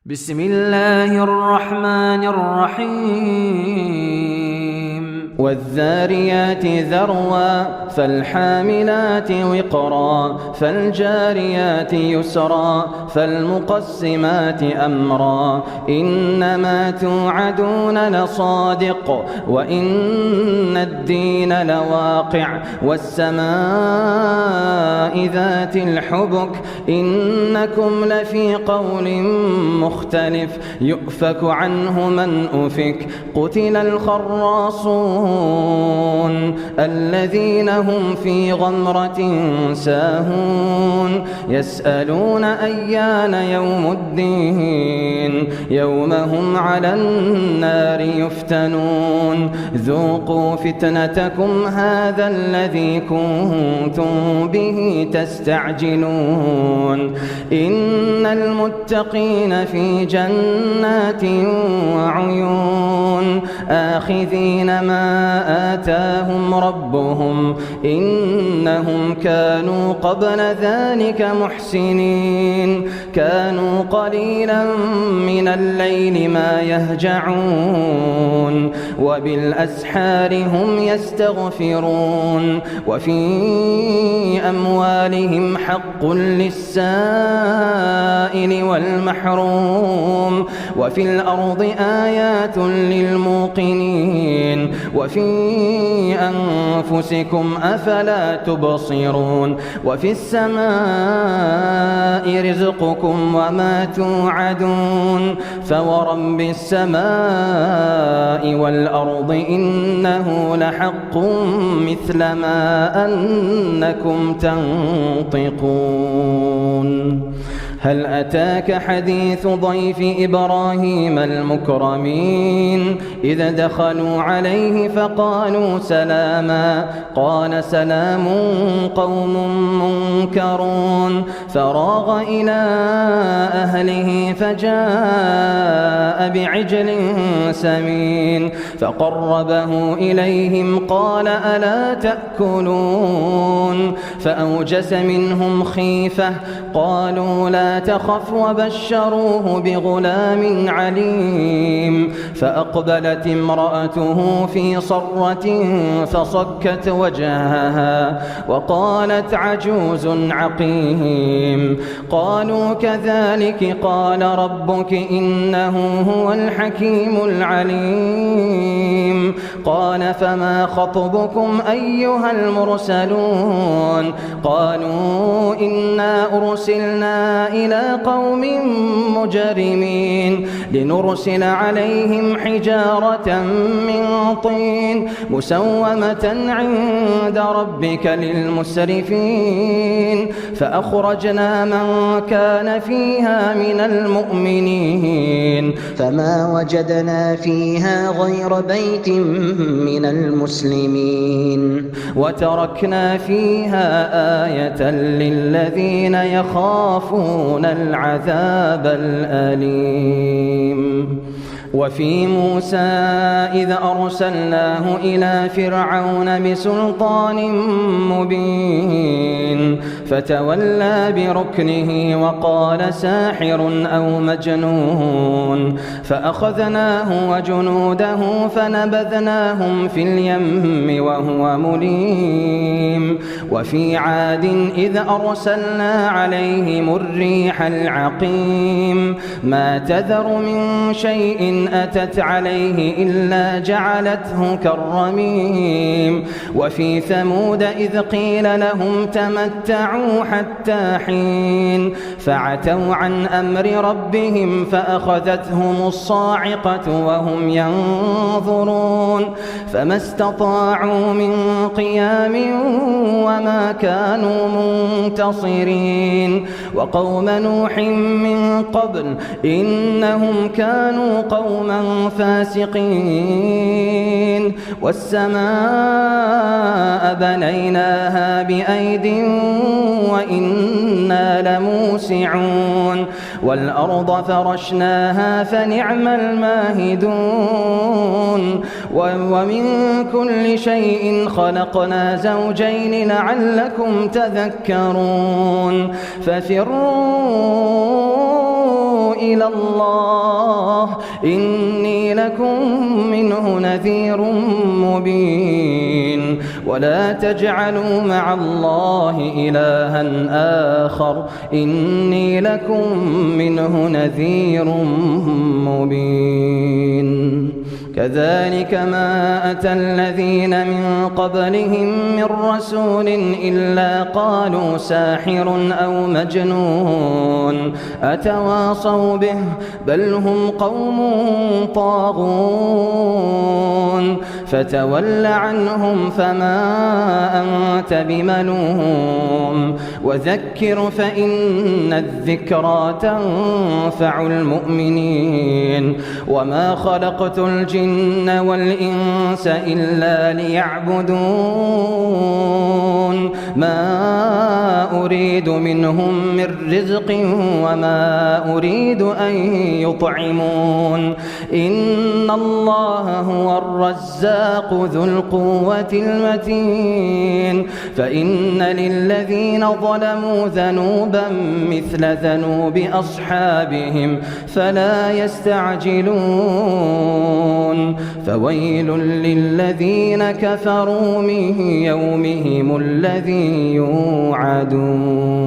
بسم الله الرحمن الرحيم والذاريات ذروا فالحاملات وقرا فالجاريات يسرا فالمقسمات أمرا إنما توعدون لصادق وإن الدين لواقع والسماء ذات الحبك إنكم لفي قول مختلف يؤفك عنه من أفك قتل الخراصون الذين هم في غمرة ساهون يسألون أيان يوم الدين يوم هم على النار يفتنون ذوقوا فتنتكم هذا الذي كنتم به تستعجلون إن المتقين في جنات وعيون آخذين ما آتاهم ربهم إنهم كانوا قبل ذلك محسنين كانوا قليلا من الليل ما يهجعون وبالأسحار هم يستغفرون وفي أموالهم حق للسائل والمحروم وفي الأرض آيات للموقنين وفي أنفسكم أفلا تبصرون وفي السماء رزقكم وما توعدون فورب السماء والأرض إنه لحق مثل ما أنكم تنطقون هل أتاك حديث ضيف إبراهيم المكرمين إذ دخلوا عليه فقالوا سلاما قال سلام قوم منكرون فراغ إلى أهله فجاء بعجل سمين فقربه إليهم قال ألا تأكلون فأوجس منهم خيفة قالوا لا تخف وبشروه بغلام عليم فأقبلت امرأته في صرة فصكت وجهها وقالت عجوز عقيم قالوا كذلك قال ربك إنه هو الحكيم العليم قال فما خطبكم أيها المرسلون قالوا إنا أرسلنا إلى قوم مجرمين لنرسل عليهم حجارة من طين مسومة عند ربك للمسرفين فأخرجنا من كان فيها من المؤمنين فما وجدنا فيها غير بيت من المسلمين وتركنا فيها آية للذين يخافون العذاب الأليم وفي موسى إذ أرسلناه إلى فرعون بسلطان مبين فتولى بركنه وقال ساحر أو مجنون فأخذناه وجنوده فنبذناهم في اليم وهو مليم وفي عاد إذ أرسلنا عليهم الريح العقيم ما تذر من شيء أتت عليه إلا جعلته كالرميم وفي ثمود إذ قيل لهم تمتعوا حتى حين فعتوا عن أمر ربهم فأخذتهم الصاعقة وهم ينظرون فما استطاعوا من قيام وما كانوا منتصرين وقوم نوح من قبل إنهم كانوا قوما فاسقين والسماء بنيناها بأيد وإنا لموسعون والأرض فرشناها فنعم الماهدون ومن كل شيء خلقنا زوجين لعلكم تذكرون ففروا إلى الله إني لكم منه نذير مبين ولا تجعلوا مع الله إلها آخر إني لكم منه نذير مبين كذلك ما أتى الذين من قبلهم من رسول إلا قالوا ساحر أو مجنون أتواصوا به بل هم قوم طاغون فتول عنهم فما أنت بملوم وذكر فإن الذكرى تنفع المؤمنين وما خلقت الجن والإنس إلا ليعبدون ما أريد منهم من رزق وما أريد أن يطعمون إن الله هو الرزاق ذو القوة المتين فإن للذين ظلموا ذنوبا مثل ذنوب أصحابهم فلا يستعجلون فويل للذين كفروا من يومهم الذي يوعدون